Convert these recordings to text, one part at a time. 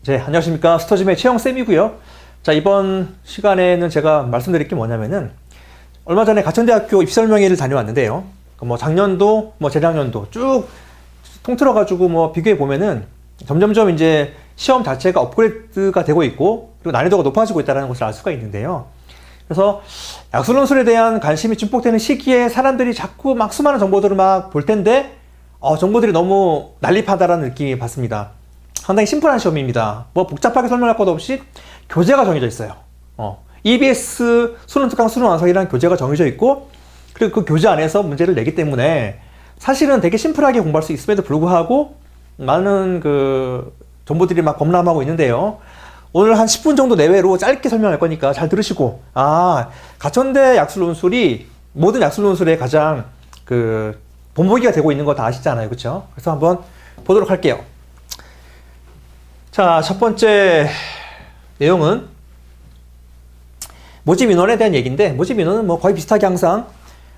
네, 안녕하십니까. 스터즘의 최영쌤이고요. 자, 이번 시간에는 제가 말씀드릴 게 뭐냐면은, 얼마 전에 가천대학교 입시설명회를 다녀왔는데요. 뭐 작년도, 뭐 재작년도 쭉 통틀어가지고 뭐 비교해 보면은 점점점 이제 시험 자체가 업그레이드가 되고 있고, 그리고 난이도가 높아지고 있다는 것을 알 수가 있는데요. 그래서 약술논술에 대한 관심이 증폭되는 시기에 사람들이 자꾸 막 수많은 정보들을 막 볼 텐데, 정보들이 너무 난립하다라는 느낌이 받습니다. 상당히 심플한 시험입니다. 뭐 복잡하게 설명할 것 없이 교재가 정해져 있어요. EBS 수능 특강 수능 완성이라는 교재가 정해져 있고, 그리고 그 교재 안에서 문제를 내기 때문에 사실은 되게 심플하게 공부할 수 있음에도 불구하고 많은 그 정보들이 막 범람하고 있는데요. 오늘 한 10분 정도 내외로 짧게 설명할 거니까 잘 들으시고, 가천대 약술논술이 모든 약술논술의 가장 그 본보기가 되고 있는 거 다 아시잖아요. 그렇죠? 그래서 한번 보도록 할게요. 자, 첫 번째 내용은 모집 인원에 대한 얘기인데, 모집 인원은 뭐 거의 비슷하게 항상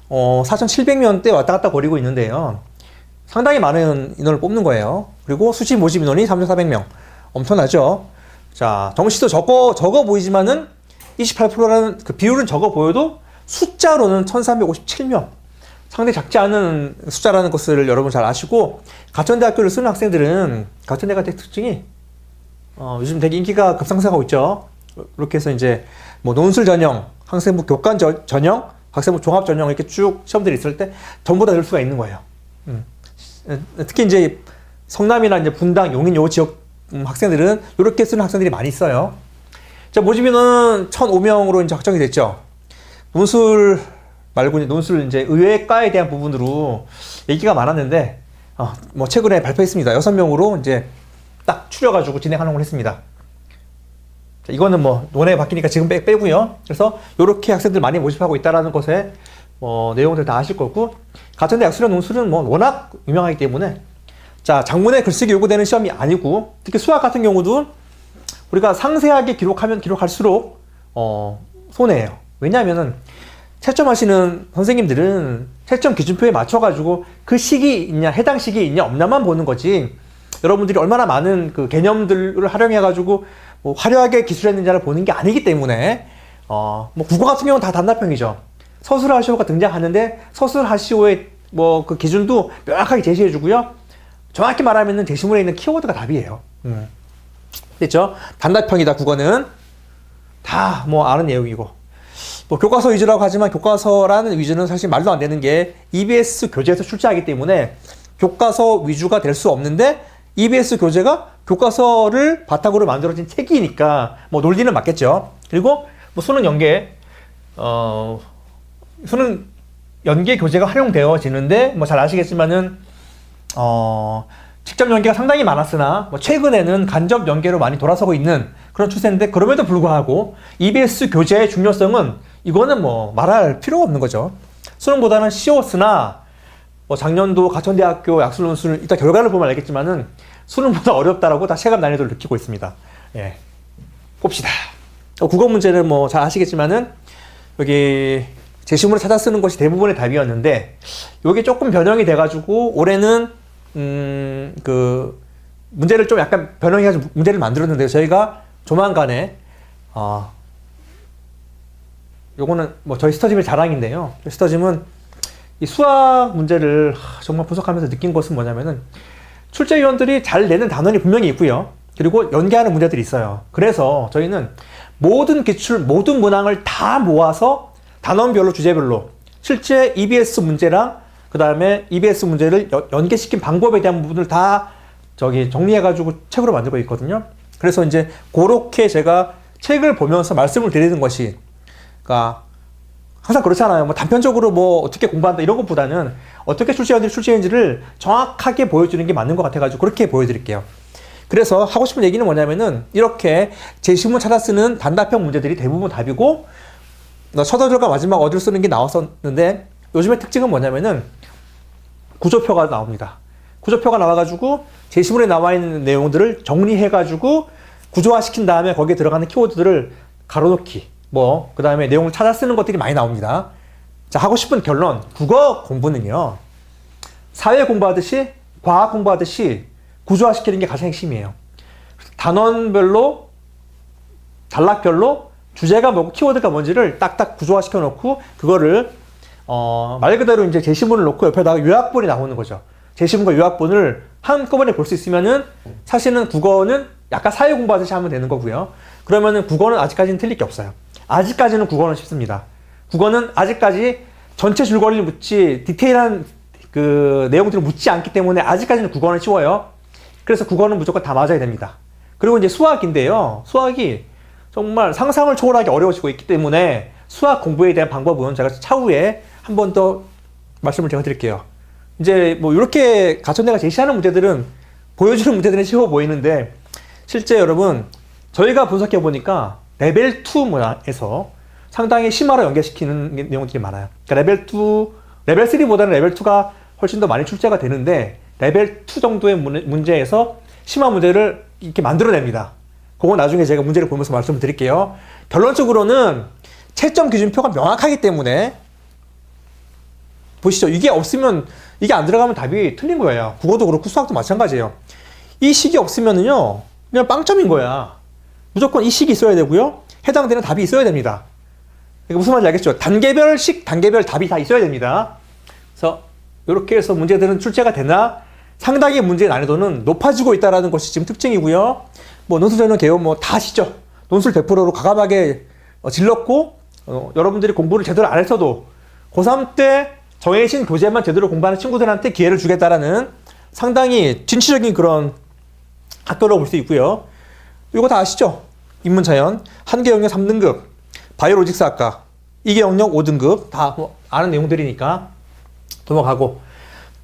4,700명대 왔다 갔다 거리고 있는데요. 상당히 많은 인원을 뽑는 거예요. 그리고 수시 모집 인원이 3,400명. 엄청나죠? 자, 정시도 적어 보이지만은 28%라는 그 비율은 적어 보여도 숫자로는 1,357명. 상당히 작지 않은 숫자라는 것을 여러분 잘 아시고, 가천대학교를 쓰는 학생들은 가천대가 특징이 요즘 되게 인기가 급상승하고 있죠. 이렇게 해서 이제 뭐 논술 전형, 학생부 교권 전형, 학생부 종합 전형 이렇게 쭉 시험들이 있을 때 전부 다 들 수가 있는 거예요. 특히 이제 성남이나 이제 분당, 용인 요 지역 학생들은 이렇게 쓰는 학생들이 많이 있어요. 자, 모집인원은 1,005명으로 이제 확정이 됐죠. 논술 말고 이제 논술 이제 의외과에 대한 부분으로 얘기가 많았는데, 뭐 최근에 발표했습니다. 6명으로 이제 딱 추려가지고 진행하는 걸 했습니다. 자, 이거는 뭐 논에 바뀌니까 지금 빼고요. 그래서 이렇게 학생들 많이 모집하고 있다라는 것에 내용들 다 아실 거고, 가천대 약술형 논술은 뭐 워낙 유명하기 때문에, 자, 장문의 글쓰기 요구되는 시험이 아니고, 특히 수학 같은 경우도 우리가 상세하게 기록하면 기록할수록 손해예요. 왜냐하면은 채점하시는 선생님들은 채점 기준표에 맞춰가지고 그 식이 있냐, 해당 식이 있냐 없냐만 보는 거지, 여러분들이 얼마나 많은 그 개념들을 활용해가지고 뭐 화려하게 기술했는지를 보는 게 아니기 때문에, 뭐 국어 같은 경우는 다 단답형이죠. 서술하시오가 등장하는데 서술하시오의 뭐 그 기준도 명확하게 제시해주고요. 정확히 말하면은 제시문에 있는 키워드가 답이에요. 됐죠? 단답형이다. 국어는 다 뭐 아는 내용이고, 뭐 교과서 위주라고 하지만 교과서라는 위주는 사실 말도 안 되는 게 EBS 교재에서 출제하기 때문에 교과서 위주가 될 수 없는데, EBS 교재가 교과서를 바탕으로 만들어진 책이니까 뭐 논리는 맞겠죠. 그리고 뭐 수능 연계 수능 연계 교재가 활용되어지는데, 뭐 잘 아시겠지만은 직접 연계가 상당히 많았으나 뭐 최근에는 간접 연계로 많이 돌아서고 있는 그런 추세인데, 그럼에도 불구하고 EBS 교재의 중요성은 이거는 뭐 말할 필요가 없는 거죠. 수능보다는 쉬웠으나 뭐 작년도 가천대학교 약술논술 이따 결과를 보면 알겠지만은 수능보다 어렵다라고 다 체감 난이도를 느끼고 있습니다. 예, 봅시다. 국어 문제는 뭐 잘 아시겠지만은 여기 제시문을 찾아 쓰는 것이 대부분의 답이었는데, 요게 조금 변형이 돼가지고 올해는 그 문제를 좀 약간 변형해가지고 문제를 만들었는데요. 저희가 조만간에 요거는 뭐 저희 스터짐의 자랑인데요. 스터짐은 이 수학 문제를 정말 분석하면서 느낀 것은 뭐냐면은, 출제위원들이 잘 내는 단원이 분명히 있고요. 그리고 연계하는 문제들이 있어요. 그래서 저희는 모든 기출, 모든 문항을 다 모아서 단원별로, 주제별로 실제 EBS 문제랑 그 다음에 EBS 문제를 연계시킨 방법에 대한 부분을 다 정리해가지고 책으로 만들고 있거든요. 그래서 이제 그렇게 제가 책을 보면서 말씀을 드리는 것이, 그러니까 항상 그렇잖아요. 뭐 단편적으로 뭐 어떻게 공부한다 이런 것보다는 어떻게 출제위원들이 출제했는지를 정확하게 보여주는 게 맞는 것 같아가지고 그렇게 보여드릴게요. 그래서 하고 싶은 얘기는 뭐냐면은, 이렇게 제시문 찾아 쓰는 단답형 문제들이 대부분 답이고, 첫 어들과 마지막 어들 쓰는 게 나왔었는데, 요즘의 특징은 뭐냐면은 구조표가 나옵니다. 구조표가 나와가지고 제시문에 나와 있는 내용들을 정리해가지고 구조화시킨 다음에 거기에 들어가는 키워드들을 가로놓기, 뭐 그 다음에 내용을 찾아 쓰는 것들이 많이 나옵니다. 자, 하고 싶은 결론, 국어 공부는요, 사회 공부하듯이 과학 공부하듯이 구조화시키는 게 가장 핵심이에요. 단원별로, 단락별로 주제가 뭐고 키워드가 뭔지를 딱딱 구조화시켜 놓고 그거를 말 그대로 이제 제시문을 놓고 옆에다가 요약본이 나오는 거죠. 제시문과 요약본을 한꺼번에 볼 수 있으면은 사실은 국어는 약간 사회 공부하듯이 하면 되는 거고요. 그러면은 국어는 아직까지는 틀릴 게 없어요. 아직까지는 국어는 쉽습니다. 국어는 아직까지 전체 줄거리를 묻지 디테일한 그 내용들을 묻지 않기 때문에 아직까지는 국어는 쉬워요. 그래서 국어는 무조건 다 맞아야 됩니다. 그리고 이제 수학인데요. 수학이 정말 상상을 초월하게 어려워지고 있기 때문에 수학 공부에 대한 방법은 제가 차후에 한 번 더 말씀을 제가 드릴게요. 이제 뭐 이렇게 가천대가 제시하는 문제들은 보여주는 문제들은 쉬워 보이는데 실제 여러분 저희가 분석해 보니까 레벨 2 문항에서 상당히 심화로 연계시키는 내용들이 많아요. 그러니까 레벨 3보다는 레벨 2가 훨씬 더 많이 출제가 되는데 레벨 2 정도의 문제에서 심화 문제를 이렇게 만들어냅니다. 그건 나중에 제가 문제를 보면서 말씀을 드릴게요. 결론적으로는 채점 기준표가 명확하기 때문에 보시죠. 이게 없으면 이게 안 들어가면 답이 틀린 거예요. 국어도 그렇고 수학도 마찬가지예요. 이 식이 없으면은요 그냥 빵점인 거야. 무조건 이 식이 있어야 되고요. 해당되는 답이 있어야 됩니다. 그러니까 무슨 말인지 알겠죠? 단계별 식, 단계별 답이 다 있어야 됩니다. 그래서 이렇게 해서 문제들은 출제가 되나 상당히 문제의 난이도는 높아지고 있다는 것이 지금 특징이고요. 뭐 논술전형 개요 뭐 다 아시죠? 논술 100%로 과감하게 질렀고 여러분들이 공부를 제대로 안 했어도 고3 때 정해진 교재만 제대로 공부하는 친구들한테 기회를 주겠다라는 상당히 진취적인 그런 학교로 볼 수 있고요. 이거 다 아시죠? 인문자연, 한계 영역 3등급, 바이오로직스학과, 이계 영역 5등급 다 뭐 아는 내용들이니까 넘어가고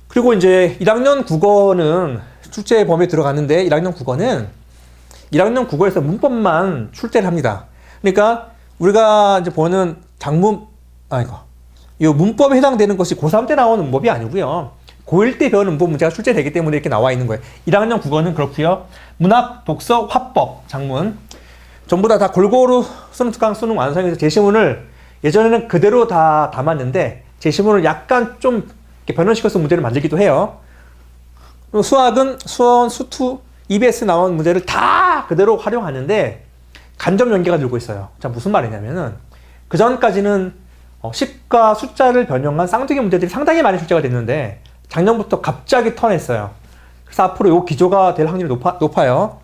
그리고 이제 1학년 국어는 출제 범위에 들어갔는데 1학년 국어에서 문법만 출제를 합니다. 그러니까 우리가 이제 보는 이 문법에 해당되는 것이 고3 때 나오는 문법이 아니고요. 고1 때 배우는 문법 문제가 출제되기 때문에 이렇게 나와 있는 거예요. 1학년 국어는 그렇고요. 문학, 독서, 화법, 장문 전부 다 골고루 수능 수능 완성해서 제시문을 예전에는 그대로 다 담았는데 제시문을 약간 좀 이렇게 변형시켜서 문제를 만들기도 해요. 수학은 수원, 수투, EBS 나온 문제를 다 그대로 활용하는데 간접 연계가 들고 있어요. 자, 무슨 말이냐면은 그 전까지는 식과 숫자를 변형한 쌍둥이 문제들이 상당히 많이 출제가 됐는데 작년부터 갑자기 턴했어요. 그래서 앞으로 이 기조가 될 확률이 높아요.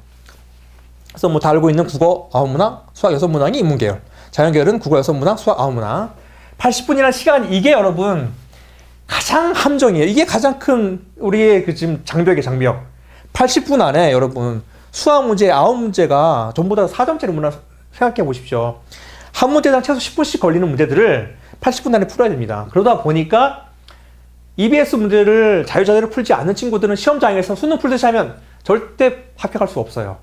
그래서 뭐 다 알고 있는 국어 9문항, 수학 6문항이 인문계열, 자연계열은 국어 6문항, 수학 9문항. 80분이라는 시간 이게 여러분 가장 함정이에요. 이게 가장 큰 우리의 그 지금 장벽. 80분 안에 여러분 수학 문제 9문제가 전부 다 4점짜리 문항 생각해 보십시오. 한 문제당 최소 10분씩 걸리는 문제들을 80분 안에 풀어야 됩니다. 그러다 보니까 EBS 문제를 자유자재로 풀지 않는 친구들은 시험장에서 수능 풀듯이 하면 절대 합격할 수 없어요.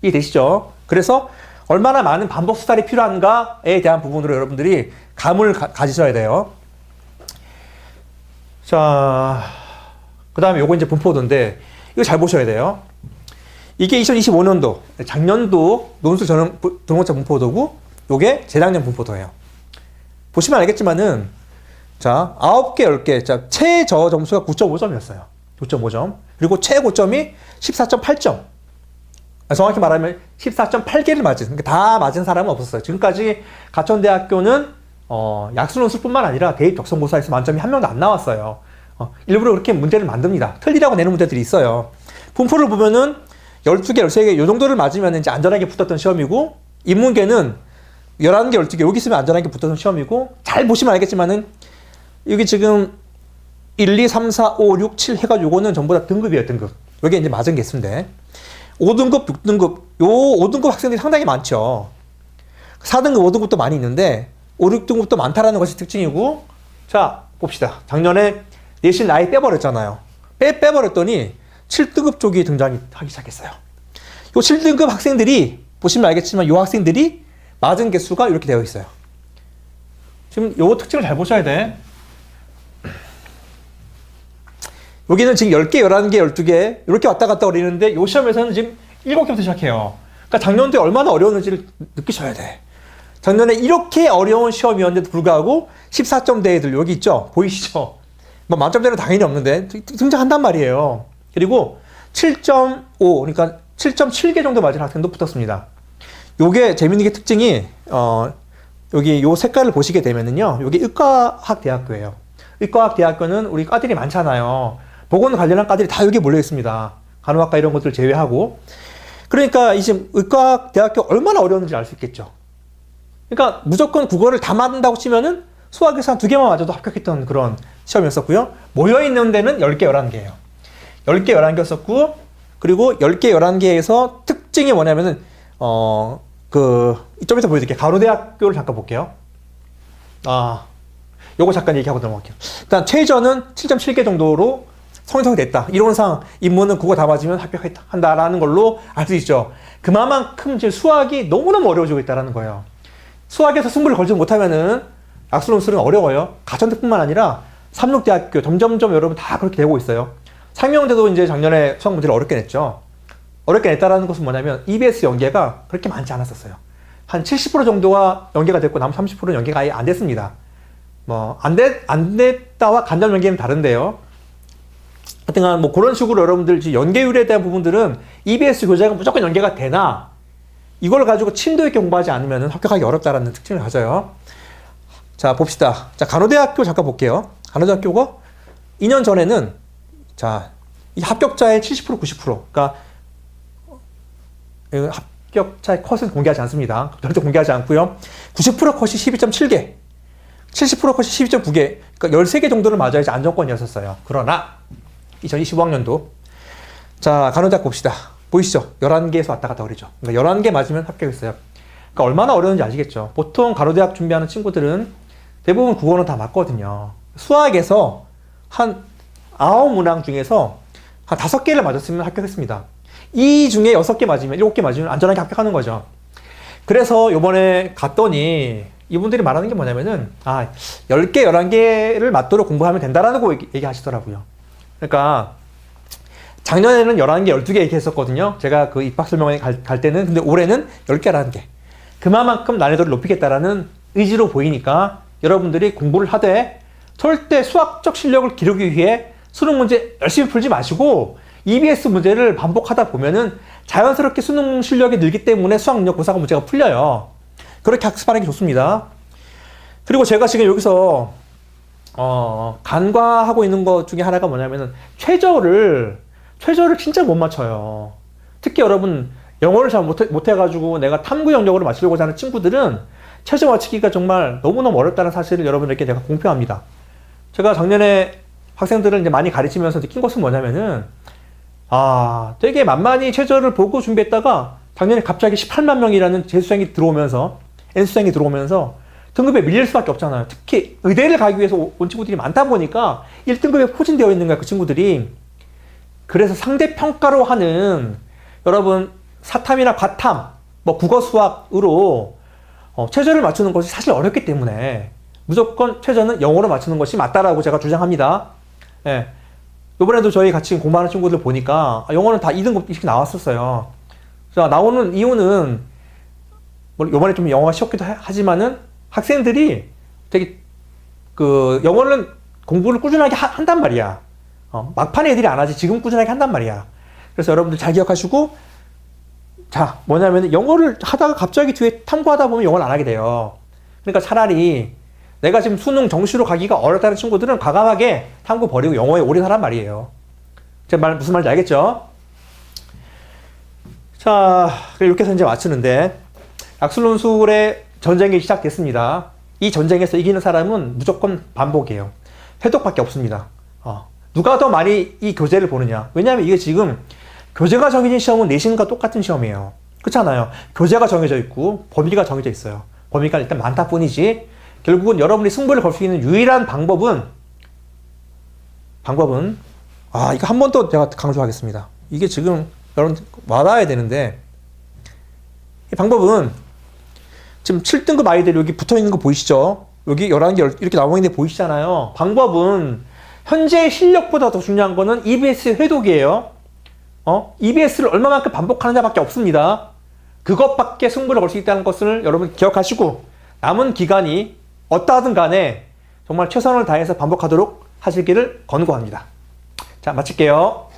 이해되시죠? 그래서 얼마나 많은 반복 수달이 필요한가에 대한 부분으로 여러분들이 감을 가지셔야 돼요. 자, 그 다음에 요거 이제 분포도인데 이거 잘 보셔야 돼요. 이게 2025년도, 작년도 논술 전형 등록자 분포도고 요게 재작년 분포도예요. 보시면 알겠지만은 자, 9개, 10개. 자, 최저 점수가 9.5점이었어요. 9.5점. 그리고 최고점이 14.8점. 정확히 말하면 14.8개를 맞은, 그러니까 다 맞은 사람은 없었어요. 지금까지 가천대학교는 약수논술뿐만 아니라 대입 적성고사에서 만점이 한 명도 안 나왔어요. 일부러 그렇게 문제를 만듭니다. 틀리라고 내는 문제들이 있어요. 분포를 보면은 12개, 13개 요 정도를 맞으면 이제 안전하게 붙었던 시험이고 인문계는 11개, 12개 여기 있으면 안전하게 붙었던 시험이고 잘 보시면 알겠지만은 여기 지금 1, 2, 3, 4, 5, 6, 7 해가지고 요거는 전부 다 등급이에요, 등급. 여기 이제 맞은 개수인데 5등급, 6등급 요 5등급 학생들이 상당히 많죠. 4등급, 5등급도 많이 있는데 5, 6등급도 많다라는 것이 특징이고 자, 봅시다. 작년에 내신 나이 빼버렸잖아요. 빼버렸더니 7등급 쪽이 등장하기 시작했어요. 요 7등급 학생들이 보시면 알겠지만 요 학생들이 맞은 개수가 이렇게 되어 있어요. 지금 요 특징을 잘 보셔야 돼. 여기는 지금 10개, 11개, 12개 이렇게 왔다 갔다 거리는데 요 시험에서는 지금 7개부터 시작해요. 그러니까 작년도에 얼마나 어려웠는지를 느끼셔야 돼. 작년에 이렇게 어려운 시험이었는데도 불구하고 14점대 애들 여기 있죠? 보이시죠? 뭐 만점대는 당연히 없는데 등장한단 말이에요. 그리고 7.5 그러니까 7.7개 정도 맞은 학생도 붙었습니다. 요게 재밌는 게 특징이, 여기 요 색깔을 보시게 되면은요, 요게 의과학 대학교예요. 의과학 대학교는 우리 과들이 많잖아요. 보건 관련한 과들이 다 여기 몰려 있습니다. 간호학과 이런 것들 제외하고. 그러니까 이 지금 의과학 대학교 얼마나 어려운지 알 수 있겠죠. 그러니까 무조건 국어를 다 맞는다고 치면은 수학에서 한 2개만 맞아도 합격했던 그런 시험이었었고요. 모여있는 데는 10개, 11개예요. 10개, 11개였었고, 그리고 10개, 11개에서 특징이 뭐냐면은, 이쪽에서 보여드릴게요. 간호대학교를 잠깐 볼게요. 요거 잠깐 얘기하고 넘어갈게요. 일단 최저는 7.7개 정도로 성적이 됐다. 이론상 인문은 국어 다 맞으면 합격했다. 한다라는 걸로 알 수 있죠. 그만큼 이제 수학이 너무너무 어려워지고 있다는 거예요. 수학에서 승부를 걸지 못하면은 약술논술은 어려워요. 가천대뿐만 아니라 삼육대학교 점점점 여러분 다 그렇게 되고 있어요. 상명대도 이제 작년에 수학 문제를 어렵게 냈죠. 어렵게 냈다라는 것은 뭐냐면 EBS 연계가 그렇게 많지 않았었어요. 한 70% 정도가 연계가 됐고 나머지 30%는 연계가 아예 안 됐습니다. 안 됐다와 간접 연계는 다른데요. 하여튼 뭐 그런 식으로 여러분들 연계율에 대한 부분들은 EBS 교재가 무조건 연계가 되나 이걸 가지고 침도 있게 공부하지 않으면 합격하기 어렵다라는 특징을 가져요. 자, 봅시다. 자, 간호대학교 잠깐 볼게요. 간호대학교가 2년 전에는 이 합격자의 70%, 90%. 그러니까 합격자의 컷은 공개하지 않습니다. 절대 공개하지 않고요. 90% 컷이 12.7개, 70% 컷이 12.9개. 그러니까 13개 정도를 맞아야지 안정권이었었어요. 그러나 2025학년도 자, 간호대학 봅시다. 보이시죠? 11개에서 왔다 갔다 그러죠. 그러니까 11개 맞으면 합격했어요. 그러니까 얼마나 어려운지 아시겠죠? 보통 간호대학 준비하는 친구들은 대부분 국어는 다 맞거든요. 수학에서 한 9문항 중에서 한 5개를 맞았으면 합격했습니다. 이 중에 6개 맞으면, 7개 맞으면 안전하게 합격하는 거죠. 그래서 요번에 갔더니 이분들이 말하는 게 뭐냐면은 10개, 11개를 맞도록 공부하면 된다라는 거 얘기하시더라고요. 그러니까 작년에는 11개, 12개 얘기했었거든요. 제가 그 입학설명회 갈 때는. 근데 올해는 10개, 11개. 그만큼 난이도를 높이겠다라는 의지로 보이니까 여러분들이 공부를 하되 절대 수학적 실력을 기르기 위해 수능 문제 열심히 풀지 마시고 EBS 문제를 반복하다 보면은 자연스럽게 수능 실력이 늘기 때문에 수학 능력 고사가 문제가 풀려요. 그렇게 학습하는 게 좋습니다. 그리고 제가 지금 여기서 간과하고 있는 것 중에 하나가 뭐냐면은 최저를 진짜 못 맞춰요. 특히 여러분 영어를 잘 못해가지고 내가 탐구 영역으로 맞추려고 하는 친구들은 최저 맞추기가 정말 너무너무 어렵다는 사실을 여러분들께 제가 공표합니다. 제가 작년에 학생들을 이제 많이 가르치면서 느낀 것은 뭐냐면은 되게 만만히 최저를 보고 준비했다가 작년에 갑자기 18만 명이라는 재수생이 들어오면서 N수생이 들어오면서 등급에 밀릴 수밖에 없잖아요. 특히 의대를 가기 위해서 온 친구들이 많다 보니까 1등급에 포진되어 있는 거야, 그 친구들이. 그래서 상대평가로 하는 여러분 사탐이나 과탐, 국어 수학으로 최저를 맞추는 것이 사실 어렵기 때문에 무조건 최저는 영어로 맞추는 것이 맞다라고 제가 주장합니다. 예. 이번에도 저희 같이 공부하는 친구들 보니까 영어는 다 2등급 이렇게 나왔었어요. 자, 나오는 이유는 이번에 좀 영어가 쉬웠기도 하지만은 학생들이 되게 영어는 공부를 꾸준하게 한단 말이야. 막판에 애들이 안 하지 지금 꾸준하게 한단 말이야. 그래서 여러분들 잘 기억하시고 뭐냐면 영어를 하다가 갑자기 뒤에 탐구하다 보면 영어를 안 하게 돼요. 그러니까 차라리 내가 지금 수능 정시로 가기가 어렵다는 친구들은 과감하게 탐구 버리고 영어에 올인하란 말이에요. 제 말 무슨 말인지 알겠죠? 자, 이렇게 해서 이제 맞추는데 약술논술의 전쟁이 시작됐습니다. 이 전쟁에서 이기는 사람은 무조건 반복이에요. 회독밖에 없습니다. 누가 더 많이 이 교재를 보느냐. 왜냐하면 이게 지금 교재가 정해진 시험은 내신과 똑같은 시험이에요. 그렇잖아요. 교재가 정해져 있고 범위가 정해져 있어요. 범위가 일단 많다 뿐이지 결국은 여러분이 승부를 걸 수 있는 유일한 방법은 이거 한 번 더 제가 강조하겠습니다. 이게 지금 여러분 와닿아야 되는데 이 방법은 지금 7등급 아이들이 여기 붙어 있는 거 보이시죠? 여기 11개 이렇게 나와 있는 데 보이시잖아요. 방법은 현재 실력보다 더 중요한 거는 EBS 회독이에요. EBS를 얼마만큼 반복하느냐밖에 없습니다. 그것밖에 승부를 걸 수 있다는 것을 여러분 기억하시고 남은 기간이 어떠하든 간에 정말 최선을 다해서 반복하도록 하시기를 권고합니다. 자, 마칠게요.